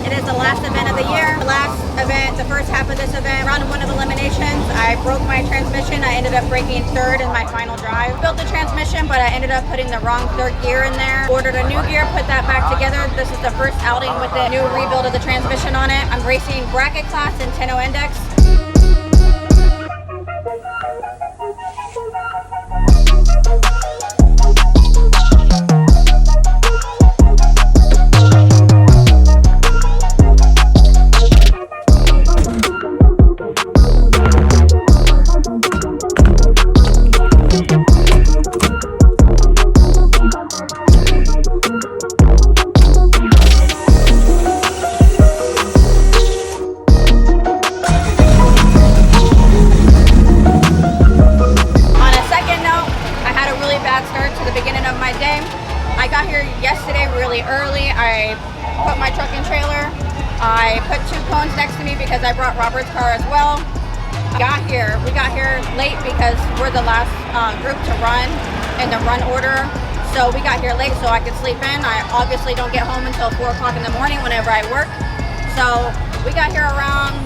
It is the last event of the year. The last event, the first half of this event, round one of eliminations, I broke my transmission. I ended up breaking third in my final drive. Built the transmission, but I ended up putting the wrong third gear in there. Ordered a new gear, put that back together. This is the first outing with the new rebuild of the transmission on it. I'm racing bracket class in 10.0 index. I put 2 cones next to me because I brought Robert's car as well. We got here late because we're the last group to run in the run order. So we got here late so I could sleep in. I obviously don't get home until 4 o'clock in the morning whenever I work. So we got here around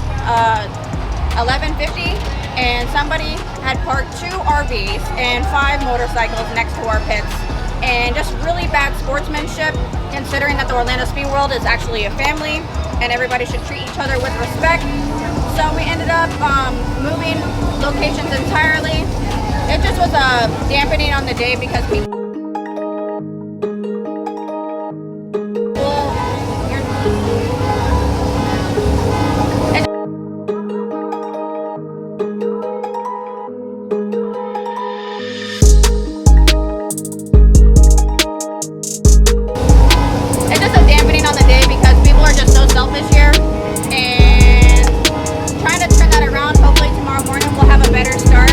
11:50 and somebody had parked 2 RVs and 5 motorcycles next to our pits. And just really bad sportsmanship, considering that the Orlando Speed World is actually a family and everybody should treat each other with respect. So we ended up moving locations entirely. It just was a dampening on the day because people selfish here, and trying to turn that around. Hopefully tomorrow morning we'll have a better start.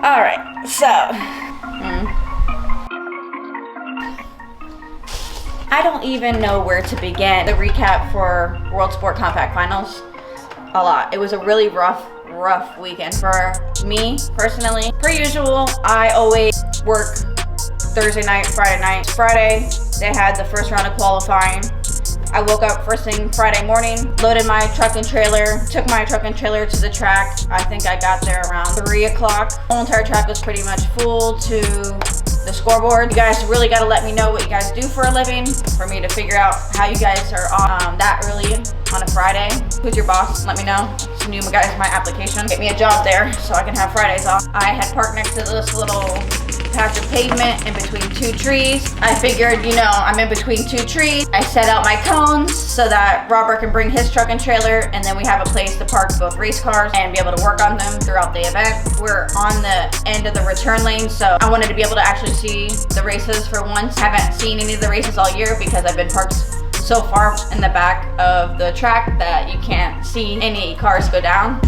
All right, so I don't even know where to begin. The recap for World Sport Compact Finals. A lot. It was a really rough weekend for me personally. Per usual, I always work Thursday night, Friday night. Friday, they had the first round of qualifying. I woke up first thing Friday morning, loaded my truck and trailer, took my truck and trailer to the track. I think I got there around 3 o'clock. The whole entire track was pretty much full to the scoreboard. You guys really got to let me know what you guys do for a living for me to figure out how you guys are on that early on a Friday. Who's your boss? Let me know. Some new guys in my application. Get me a job there so I can have Fridays off. I had parked next to this little patch of pavement in between 2 trees. I figured, you know, I'm in between 2 trees. I set out my cones so that Robert can bring his truck and trailer, and then we have a place to park both race cars and be able to work on them throughout the event. We're on the end of the return lane, so I wanted to be able to actually see the races for once. Haven't seen any of the races all year because I've been parked so far in the back of the track that you can't see any cars go down.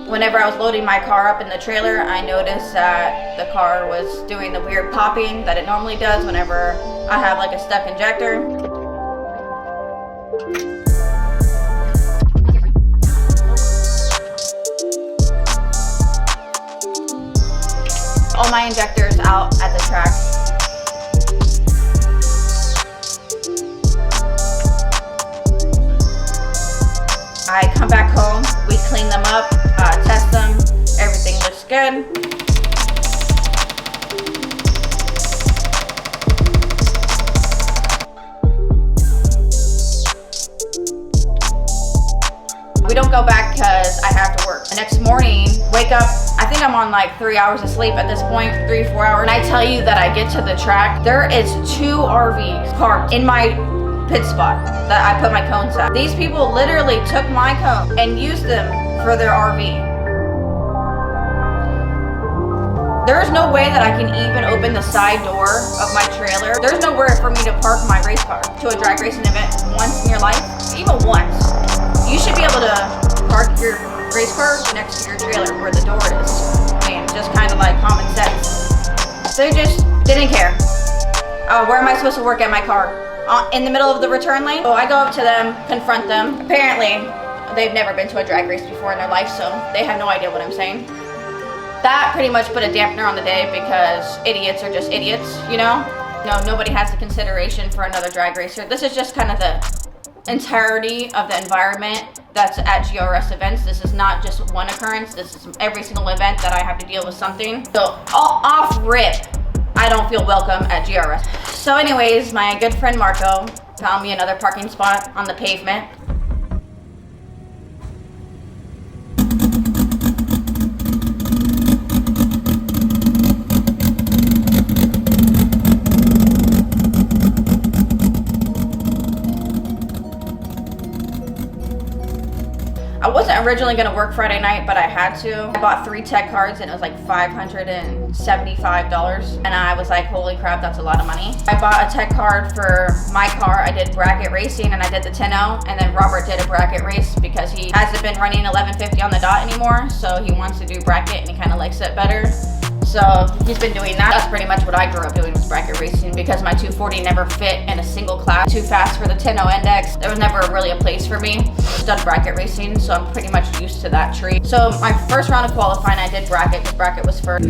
Whenever I was loading my car up in the trailer, I noticed that the car was doing the weird popping that it normally does whenever I have like a stuck injector. All my injectors out at the track. I come back home, we clean them up, test them, everything looks good. We don't go back because I have to work. The next morning, wake up, I think I'm on like 3 hours of sleep at this point, 3-4 hours. And I tell you that I get to the track, there is 2 RVs parked in my pit spot that I put my cones at. These people literally took my cones and used them for their RV. There's no way that I can even open the side door of my trailer. There's nowhere for me to park my race car to a drag racing event once in your life, even once. You should be able to park your race car next to your trailer where the door is. I mean, just kind of like common sense. They just didn't care. Where am I supposed to work at my car? In the middle of the return lane? So I go up to them, confront them. Apparently, they've never been to a drag race before in their life, so they have no idea what I'm saying. That pretty much put a dampener on the day because idiots are just idiots, you know? No, nobody has the consideration for another drag racer. This is just kind of the entirety of the environment that's at GRS events. This is not just one occurrence. This is every single event that I have to deal with something. So off rip, I don't feel welcome at GRS. So anyways, my good friend Marco found me another parking spot on the pavement. I wasn't originally gonna work Friday night, but I had to. I bought 3 tech cards and it was like $575. And I was like, holy crap, that's a lot of money. I bought a tech card for my car. I did bracket racing and I did the 10-0. And then Robert did a bracket race because he hasn't been running 1150 on the dot anymore. So he wants to do bracket and he kind of likes it better. So he's been doing that. That's pretty much what I grew up doing, was bracket racing, because my 240 never fit in a single class. Too fast for the 10-0 index. There was never really a place for me. I've done bracket racing, so I'm pretty much used to that tree. So my first round of qualifying, I did bracket because bracket was first.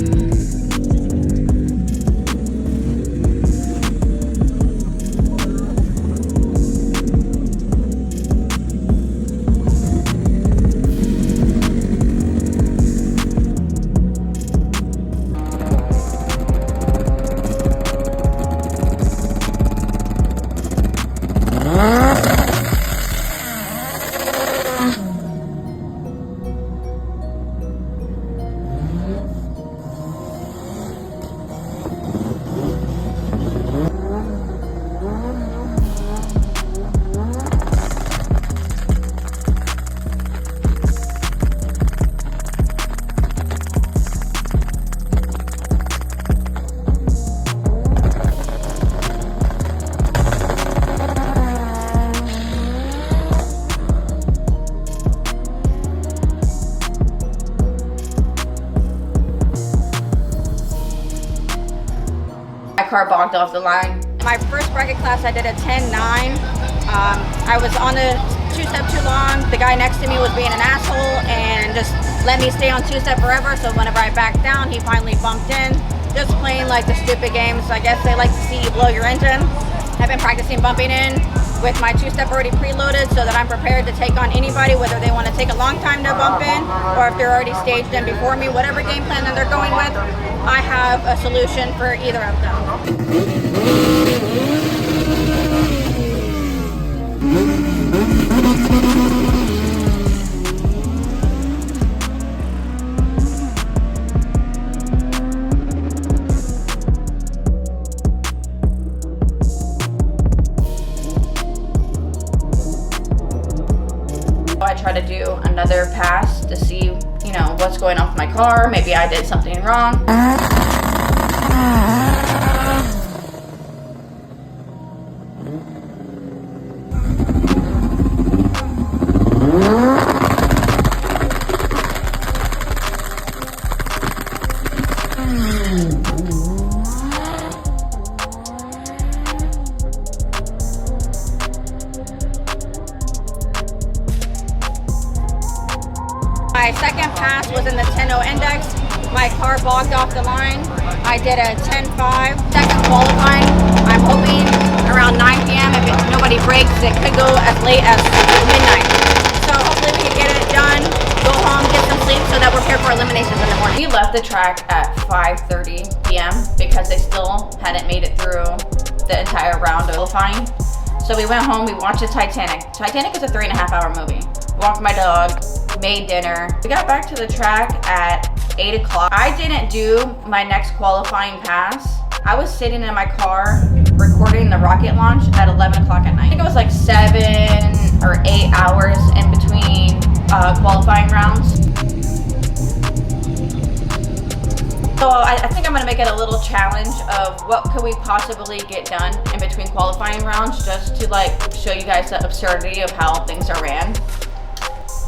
Car bogged off the line. My first bracket class, I did a 10-9. I was on the 2-step too long. The guy next to me was being an asshole and just let me stay on 2-step forever. So whenever I backed down, he finally bumped in. Just playing like the stupid games. I guess they like to see you blow your engine. I've been practicing bumping in with my 2-step already preloaded so that I'm prepared to take on anybody, whether they want to take a long time to bump in or if they're already staged in before me. Whatever game plan that they're going with, I have a solution for either of them. I try to do another pass to see, you know, what's going on with my car. Maybe I did something wrong. My second pass was in the 10-0 index. My car bogged off the line. I did a 10-5. Second qualifying, I'm hoping around 9 p.m. If nobody breaks, it could go as late as midnight. So hopefully we can get it done, go home, get some sleep so that we're prepared for eliminations in the morning. We left the track at 5:30 p.m. because they still hadn't made it through the entire round of qualifying. So we went home, we watched the Titanic. Titanic is a 3.5-hour movie. walked my dog, made dinner. We got back to the track at 8 o'clock. I didn't do my next qualifying pass. I was sitting in my car recording the rocket launch at 11 o'clock at night. I think it was like 7 or 8 hours in between qualifying rounds. So I think I'm gonna make it a little challenge of what could we possibly get done in between qualifying rounds, just to like show you guys the absurdity of how things are ran.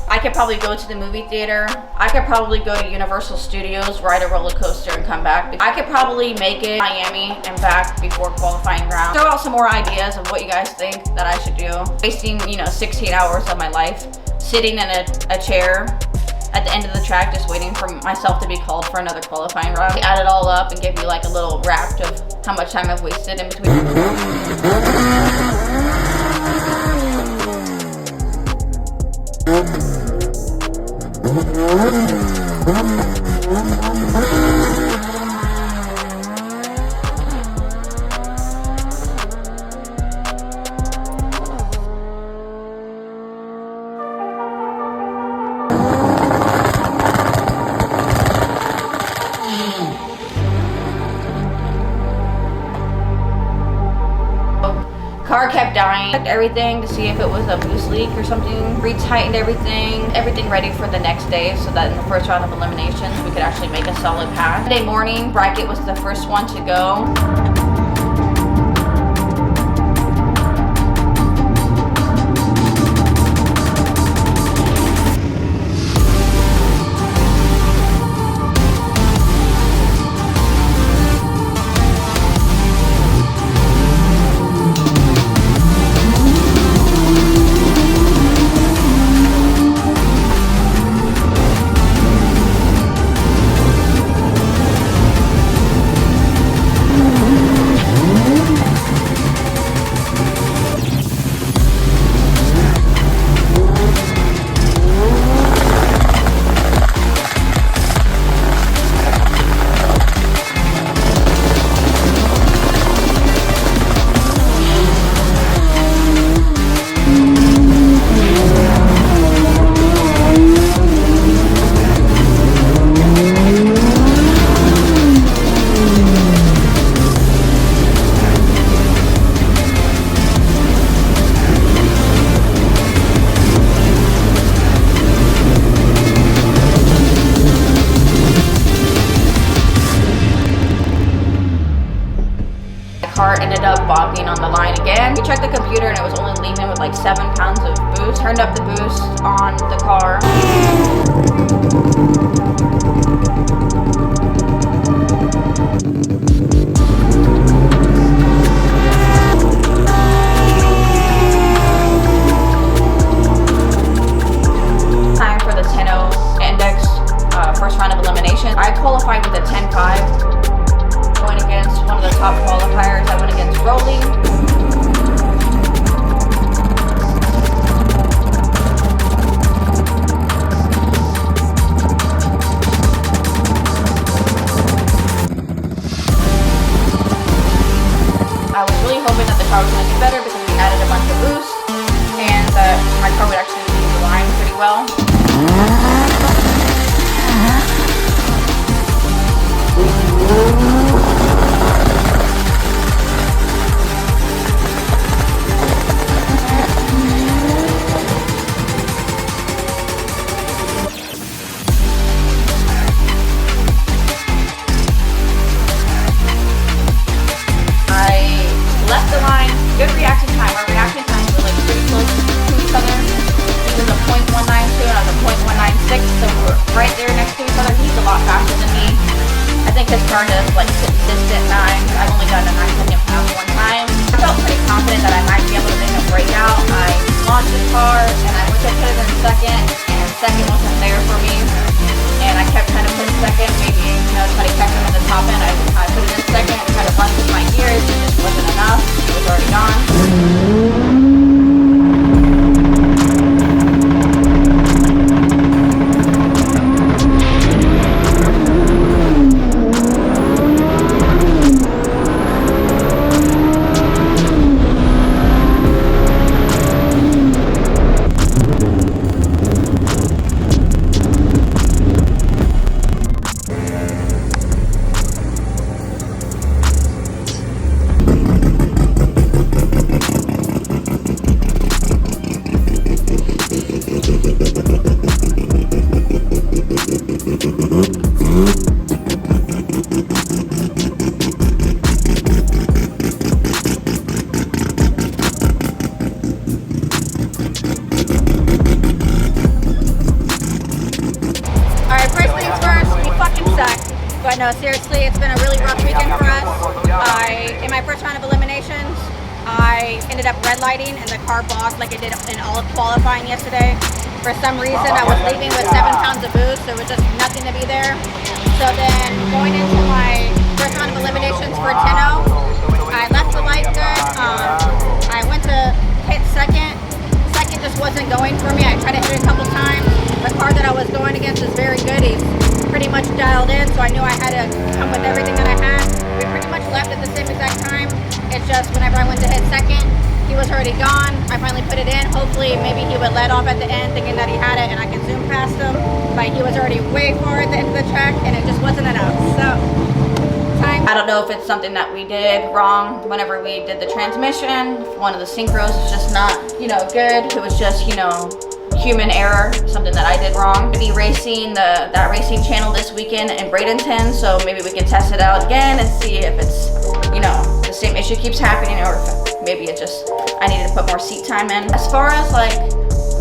I could probably go to the movie theater. I could probably go to Universal Studios, ride a roller coaster and come back. I could probably make it Miami and back before qualifying round. Throw out some more ideas of what you guys think that I should do. Wasting, 16 hours of my life sitting in a chair at the end of the track just waiting for myself to be called for another qualifying round. I add it all up and give you like a little wrap of how much time I've wasted in between. Car kept dying. Checked everything to see if it was a boost leak or something. Retightened everything ready for the next day, so that in the first round of eliminations we could actually make a solid pass. Monday morning, bracket was the first one to go. Car ended up bogging on the line again. We checked the computer and it was only leaving with like 7 pounds of boost. Turned up the boost on the car. Time for the 10.0 index first round of elimination. I qualified with a 10.5. Going against one of the top qualifiers. I went against Rolling. I was really hoping that the car was going to do better because we added a bunch of boost and that my car would actually leave the line pretty well. Good reaction time. Our reaction times were like pretty close to each other. He was a .192 and I was a .196, so we're right there next to each other. He's a lot faster than me. I think his car does like consistent 9s. I've only done a 9-second pass one time. I felt pretty confident that I might be able to make a breakout. I launched the car and I went to put it in second, and second wasn't there for me. And I kept trying to put second, maybe, try to catch him in the top end. I put it in second and tried to run through my gears. It just wasn't enough. It was already gone. But no, seriously, it's been a really rough weekend for us. In my first round of eliminations, I ended up red lighting and the car blocked like it did in all of qualifying yesterday. For some reason, I was leaving with 7 pounds of booze, so it was just nothing to be there. So then going into my first round of eliminations for 10-0, I left the light good. I went to hit second. Second just wasn't going for me. I tried to hit it a couple times. The car that I was going against is very good. He's pretty much dialed in, so I knew I had to come with everything that I had. We pretty much left at the same exact time. It's just whenever I went to hit second, he was already gone. I finally put it in. Hopefully maybe he would let off at the end thinking that he had it and I could zoom past him, but he was already way far at the end of the track and it just wasn't enough. So I don't know if it's something that we did wrong whenever we did the transmission. One of the synchros is just not, good. It was just, human error, something that I did wrong. I'll be racing that racing channel this weekend in Bradenton, so maybe we can test it out again and see if it's, the same issue keeps happening, or if maybe it just, I needed to put more seat time in. As far as like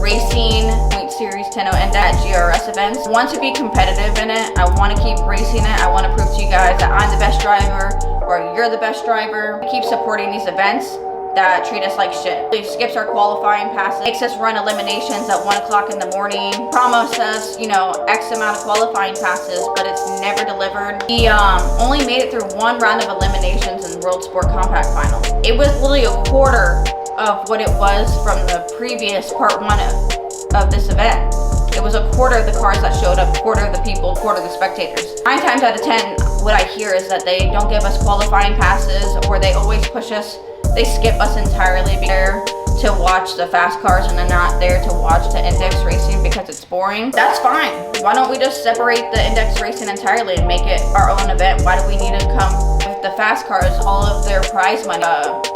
racing Point Series 10-0 and at GRS events, I want to be competitive in it. I want to keep racing it. I want to prove to you guys that I'm the best driver or you're the best driver. Keep supporting these events that treat us like shit. It skips our qualifying passes, makes us run eliminations at 1 o'clock in the morning, promise us, X amount of qualifying passes, but it's never delivered. We only made it through 1 round of eliminations in World Sport Compact Final. It was literally a quarter of what it was from the previous part 1 of this event. It was a quarter of the cars that showed up, quarter of the people, quarter of the spectators. 9 times out of 10, what I hear is that they don't give us qualifying passes, or they always push us. They skip us entirely there to watch the fast cars and they're not there to watch the index racing because it's boring. That's fine. Why don't we just separate the index racing entirely and make it our own event? Why do we need to come with the fast cars, all of their prize money,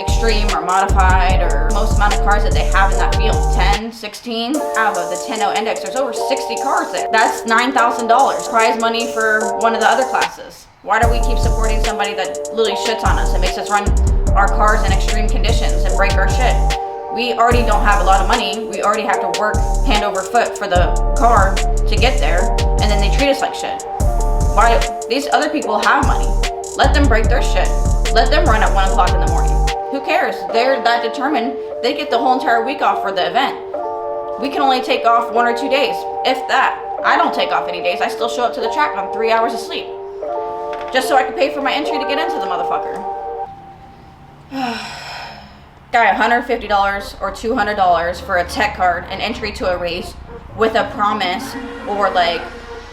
extreme or modified, or most amount of cars that they have in that field? 10, 16? Out of the 10-0 index, there's over 60 cars there. That's $9,000 prize money for one of the other classes. Why do we keep supporting somebody that literally shits on us and makes us run our cars in extreme conditions and break our shit? We already don't have a lot of money. We already have to work hand over foot for the car to get there, and then they treat us like shit. Why? These other people have money. Let them break their shit. Let them run at 1 o'clock in the morning. Who cares? They're that determined. They get the whole entire week off for the event. We can only take off 1 or 2 days, if that. I don't take off any days. I still show up to the track on 3 hours of sleep, just so I can pay for my entry to get into the motherfucker. Guy, $150 or $200 for a tech card, an entry to a race with a promise or like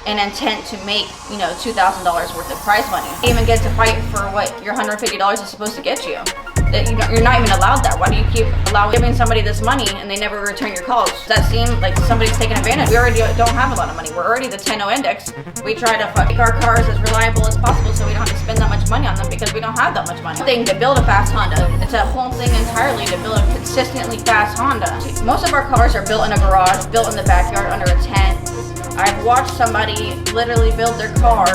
an intent to make, $2,000 worth of prize money. You even get to fight for what your $150 is supposed to get you. You're not even allowed that. Why do you keep giving somebody this money and they never return your calls? Does that seem like somebody's taking advantage? We already don't have a lot of money. We're already the 10-0 index. We try to make our cars as reliable as possible so we don't have to spend that much money on them because we don't have that much money. Thing to build a fast Honda. It's a whole thing entirely to build a consistently fast Honda. Most of our cars are built in a garage, built in the backyard under a tent. I've watched somebody literally build their car,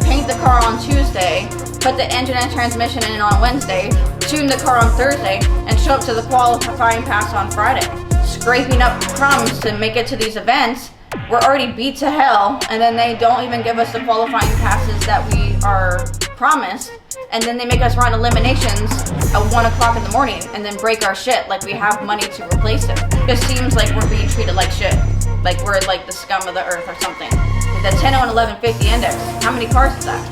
paint the car on Tuesday, put the engine and transmission in on Wednesday, tune the car on Thursday, and show up to the qualifying pass on Friday. Scraping up crumbs to make it to these events. We're already beat to hell, and then they don't even give us the qualifying passes that we are promised, and then they make us run eliminations at 1 o'clock in the morning and then break our shit like we have money to replace it. It seems like we're being treated like shit, like we're like the scum of the earth or something. The 10-0 and 1150 index, how many cars is that?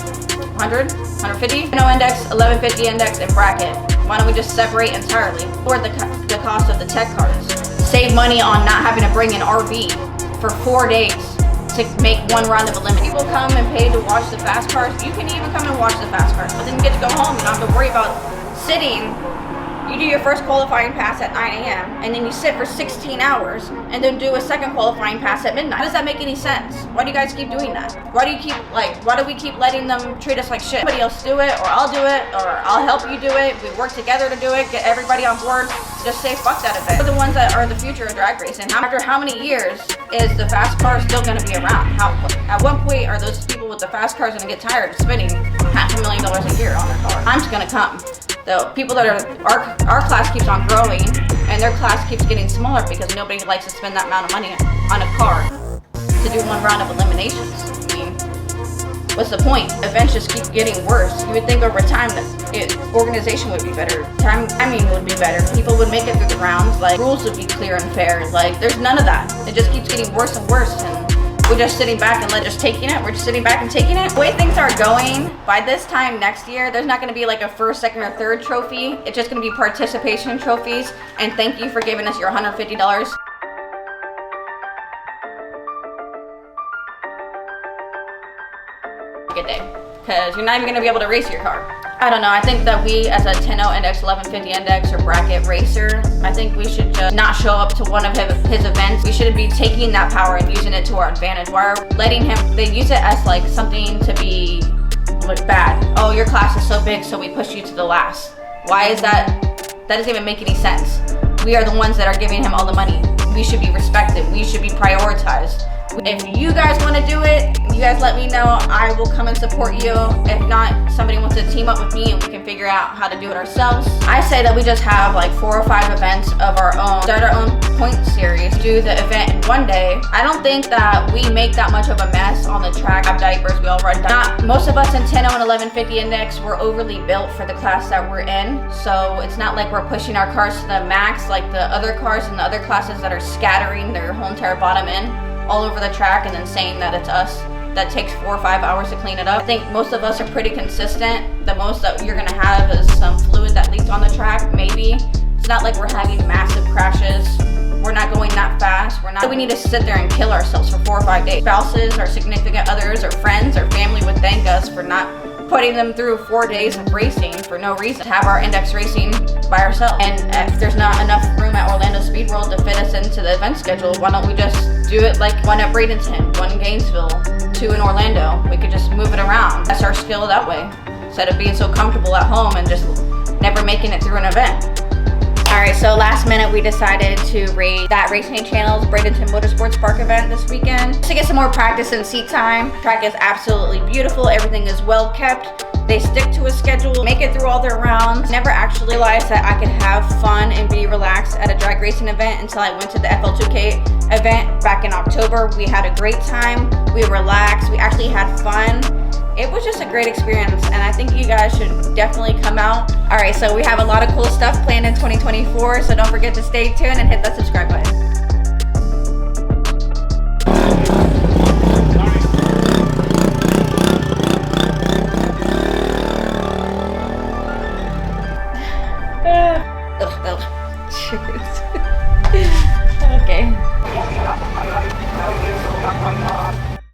100? 150? 10-0 index, 1150 index, and bracket. Why don't we just separate entirely? Or the cost of the tech cars. Save money on not having to bring an RV for 4 days to make 1 round of elimination. People come and pay to watch the fast cars. You can even come and watch the fast cars, but then you get to go home. You don't have to worry about sitting You do your first qualifying pass at 9 a.m. and then you sit for 16 hours and then do a second qualifying pass at midnight. How does that make any sense? Why do you guys keep doing that? Why do we keep letting them treat us like shit? Somebody else do it, or I'll do it, or I'll help you do it. We work together to do it, get everybody on board. Just say fuck that event. We're the ones that are the future of drag racing. After how many years is the fast car still gonna be around? At what point are those people with the fast cars gonna get tired of spending $500,000 a year on their car? Time's gonna come. The people that are, our class keeps on growing and their class keeps getting smaller because nobody likes to spend that amount of money on a car to do one round of eliminations. I mean, what's the point? Events just keep getting worse. You would think over time that organization would be better. Timing would be better. People would make it through the rounds. Like, rules would be clear and fair. Like, there's none of that. It just keeps getting worse and worse. And we're just sitting back and just taking it. We're just sitting back and taking it. The way things are going, by this time next year, there's not going to be like a first, second, or third trophy. It's just going to be participation trophies. And thank you for giving us your $150. Good day, because you're not even going to be able to race your car. I don't know, I think that we as a 10-0 index, 1150 index, or bracket racer, I think we should just not show up to one of his events. We shouldn't be taking that power and using it to our advantage. Why are letting him, they use it as like something to be like bad. Oh, your class is so big, so we push you to the last. Why is that? That doesn't even make any sense. We are the ones that are giving him all the money. We should be respected. We should be prioritized. If you guys want to do it, you guys let me know. I will come and support you. If not, somebody wants to team up with me and we can figure out how to do it ourselves. I say that we just have like 4 or 5 events of our own, start our own point series, do the event in one day. I don't think that we make that much of a mess on the track. Have diapers, we all run down. Most of us in 10-0 and 1150 index, we're overly built for the class that we're in. So it's not like we're pushing our cars to the max like the other cars in the other classes that are scattering their whole entire bottom end all over the track and then saying that it's us that takes 4 or 5 hours to clean it up. I think most of us are pretty consistent. The most that you're gonna have is some fluid that leaks on the track, maybe. It's not like we're having massive crashes. We're not going that fast. We need to sit there and kill ourselves for 4 or 5 days. Spouses or significant others or friends or family would thank us for not putting them through 4 days of racing for no reason. To have our index racing by ourselves. And if there's not enough room at Orlando Speed World to fit us into the event schedule, why don't we just do it like one at Bradenton, one in Gainesville, 2 in Orlando? We could just move it around. That's our skill that way. Instead of being so comfortable at home and just never making it through an event. Alright, so last minute we decided to raid that Racing Channel's Bradenton Motorsports Park event this weekend to get some more practice and seat time. The track is absolutely beautiful. Everything is well kept. They stick to a schedule, make it through all their rounds. Never actually realized that I could have fun and be relaxed at a drag racing event until I went to the FL2K event back in October. We had a great time. We relaxed. We actually had fun. It was just a great experience, and I think you guys should definitely come out. All right, so we have a lot of cool stuff planned in 2024, so don't forget to stay tuned and hit that subscribe button. Okay.